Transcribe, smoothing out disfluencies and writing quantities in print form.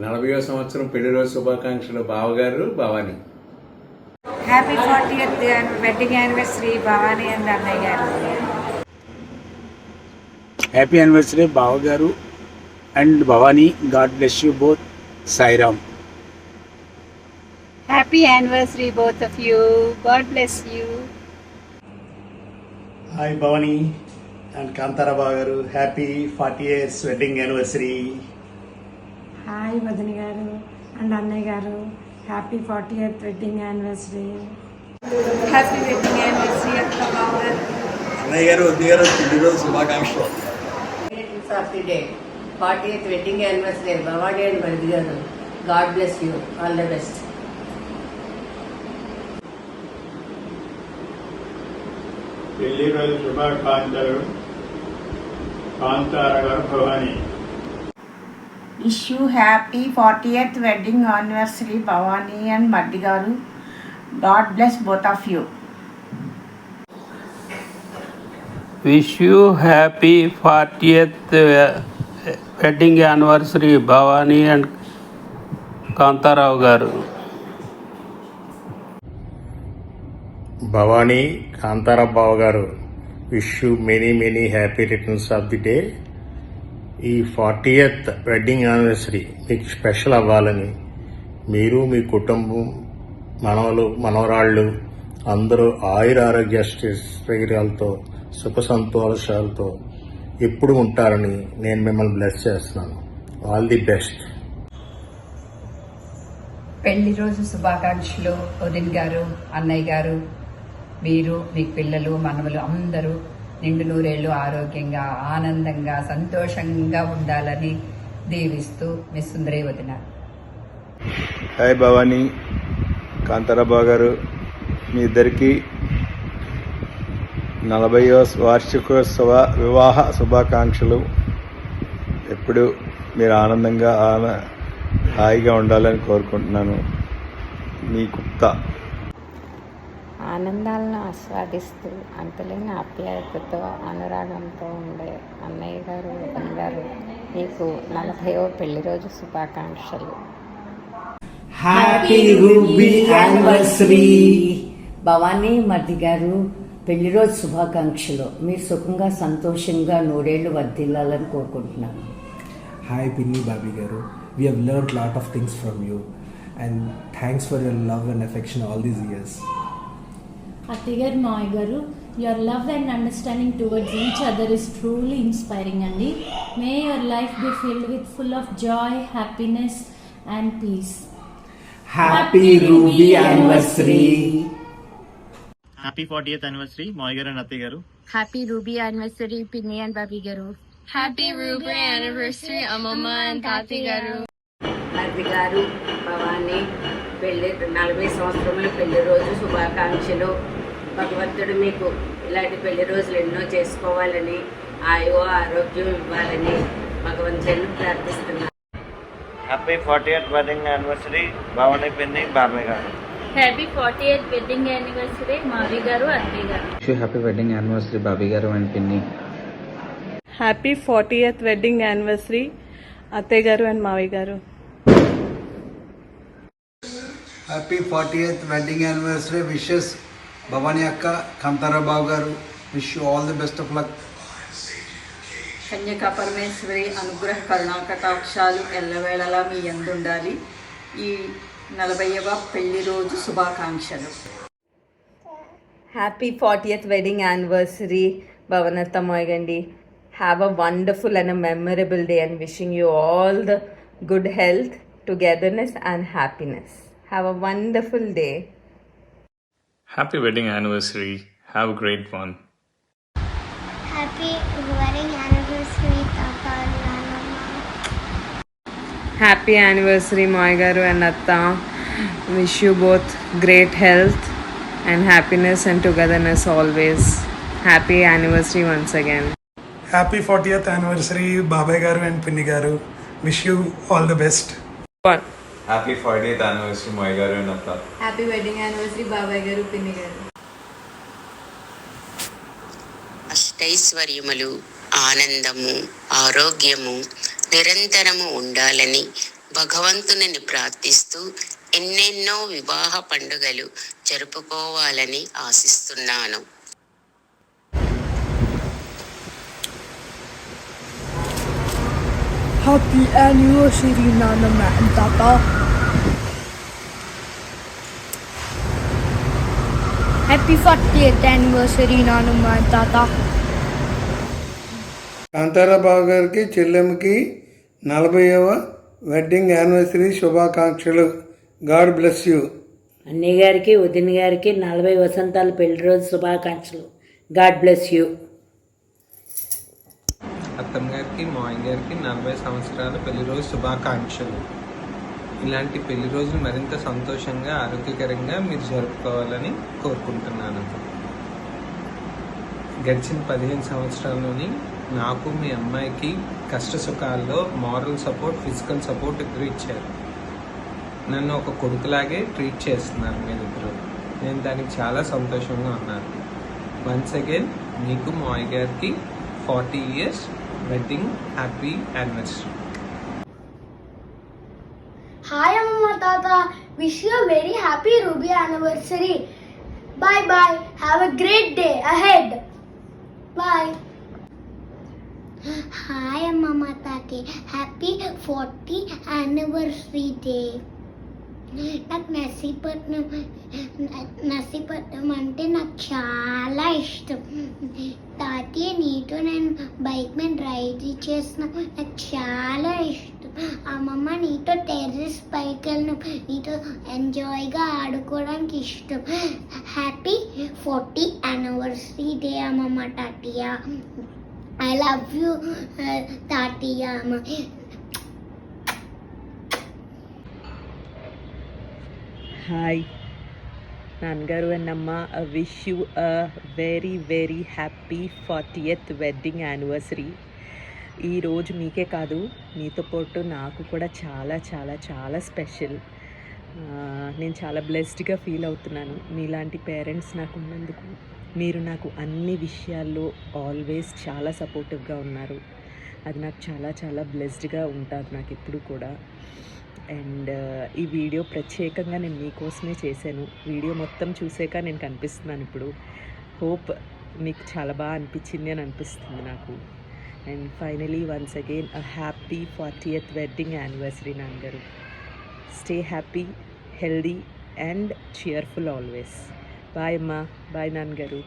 40వ సంవత్సరం పెళ్లి రోజు శుభాకాంక్షలు బావగారు Bhavani. Happy 40th wedding anniversary Bhavani and అన్నయ్య గారు. హ్యాపీ యానివర్సరీ బావగారు and Bhavani. God bless you both. Sairam. Happy anniversary both of you. God bless you. Hi Bhavani and Kantara బావ గారు. Happy 40 years wedding anniversary. Hi వదిన గారు అండ్ అన్నయ్య గారు. Happy 40th wedding anniversary. Happy wedding anniversary అక్క బావగారు. అన్నయ్య గారు వద్దు గారు పెళ్లి రోజు శుభాకాంక్షలు. Happy day 40th wedding anniversary Bhavani and Varadi garu. God bless you. All the best. పెళ్లి రోజు శుభాకాంక్షలు Kanthara garu Bhavani. Wish you happy 40th wedding anniversary Bhavani and Maddi garu. God bless both of you. Wish you happy 40th wedding anniversary Bhavani and Kantharao garu. Bhavani Kanthara బావ గారు wish you many happy returns of the day. ఈ 40th wedding anniversary మీకు special అవ్వాలని మీరు మీ కుటుంబం మనవలు మనవరాళ్ళు అందరూ ఆరోగ్య శ్రేయలతో సుఖ సంతోషాలతో ఎప్పుడు ఉంటారని నేను మిమ్మల్ని బ్లెస్ చేస్తున్నాను. All the best. పెళ్లి రోజు శుభాకాంక్షలు వదిన్ గారు, అన్నయ్య గారు. మీరు మీ పిల్లలు మనవలు అందరూ నిండు నూరేళ్లు ఆరోగ్యంగా ఆనందంగా సంతోషంగా ఉండాలని దీవిస్తూ మీ సుందరి వదిన. హాయ్ భవానీ కాంతారాబాబు గారు. మీ ఇద్దరికి 40వ వార్షికోత్సవ వివాహ శుభాకాంక్షలు. ఎప్పుడు మీరు ఆనందంగా హాయిగా ఉండాలని కోరుకుంటున్నాను. మీ గుప్తా. ఆనందాలను ఆస్వాదిస్తూ అంతులేని ఆప్యాయతతో అనురాగంతో ఉండే అన్నయ్య గారు వదిన గారు మీకు 40వ పెళ్లి రోజు శుభాకాంక్షలు. హ్యాపీ రూబీ యానివర్సరీ భవానీ మర్ది గారు. పెళ్లి రోజు శుభాకాంక్షలు. మీరు సుఖంగా సంతోషంగా నూరేళ్లు వర్ధిల్లాలని కోరుకుంటున్నాను. Hi Pinni Babi Garu, we have learned lot of things from you and thanks for your love and affection all these years. అత్తయ్యగారు మావయ్య గారు, your love and understanding towards each other is truly inspiring అండి. May your life be filled with full of joy, happiness and peace. Happy Ruby anniversary. Happy 40th anniversary మావయ్య గారు and అత్తయ్య గారు. Happy Ruby anniversary Pinni and Babi garu. Happy Ruby anniversary Amama and Tati garu. మర్ది గారు భవానీ పెళ్లి 40 సంవత్సరముల పెళ్లి రోజు శుభాకాంక్షలు. భగవంతుడు మీకు ఇలాంటి పెళ్లి రోజులు ఎన్నో చేసుకోవాలని ఆయో ఆరోగ్యం ఇవ్వాలని భగవంతుని ప్రార్థిస్తున్నాను. Happy 40th wedding anniversary Bhavani పిన్ని బాబాయ్ గారు. Happy 40th wedding anniversary Mavi garu Atti garu. Happy wedding anniversary Bobby గారు అండ్ పిన్ని. హ్యాపీ 40th వెడ్డింగ్ యానివర్సరీ అత్తయ్య గారు అండ్ మావయ్య గారు. Happy 40th wedding anniversary wishes Bhavani అక్క, కాంతారా బాబు గారు. Wish you all the best of luck. Kanyaka Parameshwari అనుగ్రహ కరుణా కటాక్షాలు ఎల్లవేళలా మీ యందుండాలి. ఈ 40వ పెళ్లి రోజు శుభాకాంక్షలు. హ్యాపీ 40th వెడ్డింగ్ యానివర్సరీ భవనత్త మోయగండి. Have a wonderful and a memorable day and wishing you all the good health, togetherness and happiness. Have a wonderful day. Happy wedding anniversary. Have a great one. Happy wedding anniversary Tata and Nana. Happy anniversary మావయ్య గారు and అత్త. Wish you both great health and happiness and togetherness always. Happy anniversary once again. Happy 40th anniversary బాబాయ్ గారు and పిన్ని గారు. Wish you all the best. Happy 40th anniversary మాయ గారు and అత్త. Happy wedding anniversary బాబాయ్ గారు పిన్ని గారు. అష్టైశ్వర్యములు ఆనందము ఆరోగ్యము నిరంతరము ఉండాలని భగవంతుని ప్రార్థిస్తూ ఎన్నెన్నో వివాహ పండుగలు జరుపుకోవాలని ఆశిస్తున్నాను. Happy anniversary, Nanama and Tata. Happy 40th anniversary, Nanama and Tata. కాంతారాబాబు గారికి చెల్లెమ్మకి 40వ వెడ్డింగ్ యానివర్సరీ శుభాకాంక్షలు. God bless you. అన్నయ్య గారికి వదిన గారికి 40 వసంతాల పెళ్లి రోజు శుభాకాంక్షలు. God bless you. అత్తమ్మ గారికి మావయ్య గారికి 40 సంవత్సరాల పెళ్లి రోజు శుభాకాంక్షలు. ఇలాంటి పెళ్లి రోజులు మరింత సంతోషంగా ఆరోగ్యకరంగా మీరు జరుపుకోవాలని కోరుకుంటున్నాను. గడిచిన 15 సంవత్సరాల్లోని నాకు మీ అమ్మాయికి కష్ట సుఖాల్లో మారల్ సపోర్ట్, ఫిజికల్ సపోర్ట్ ఇద్దరు ఇచ్చారు. నన్ను ఒక కొడుకులాగే ట్రీట్ చేస్తున్నారు మీరిద్దరు. నేను దానికి చాలా సంతోషంగా ఉన్నాను. వన్స్ అగైన్ మీకు మావయ్య గారికి 40 years wedding happy anniversary. Hi Amma Tata, wish you a very happy Ruby anniversary. Bye bye. Have a great day ahead. Bye. Hi Amma Tati, happy 40 anniversary day. నాకు నర్సీపట్నం అంటే నాకు చాలా ఇష్టం. తాతయ్య నీతో నేను బైక్ మీద రైడ్ చేసిన నాకు చాలా ఇష్టం. అమ్మమ్మ నీతో టెర్రస్ పైకి వెళ్ళిన నీతో ఎంజాయ్గా ఆడుకోవడానికి ఇష్టం. హ్యాపీ 40 anniversary డే అమ్మమ్మ తాతయ్య. ఐ లవ్ యూ తాతయ్య. హాయ్ నాన్నగారు అండ్ అమ్మ, wish you a very very happy 40th wedding anniversary. ఈరోజు మీకే కాదు మీతో పాటు నాకు కూడా చాలా చాలా చాలా స్పెషల్. నేను చాలా బ్లెస్డ్గా ఫీల్ అవుతున్నాను మీలాంటి పేరెంట్స్ నాకు ఉన్నందుకు. మీరు నాకు అన్ని విషయాల్లో ఆల్వేస్ చాలా సపోర్టివ్గా ఉన్నారు. అది నాకు చాలా చాలా బ్లెస్డ్గా ఉంటుంది నాకు ఎప్పుడు కూడా. అండ్ ఈ వీడియో ప్రత్యేకంగా నేను మీకోసమే చేశాను. వీడియో మొత్తం చూసాక నేను కనిపిస్తున్నాను ఇప్పుడు. హోప్ మీకు చాలా బాగా అనిపించింది అని అనిపిస్తుంది నాకు. And finally once again a happy 40th wedding anniversary నాన్నగారు. Stay happy, healthy and cheerful always. Bye అమ్మా. Bye నాన్నగారు.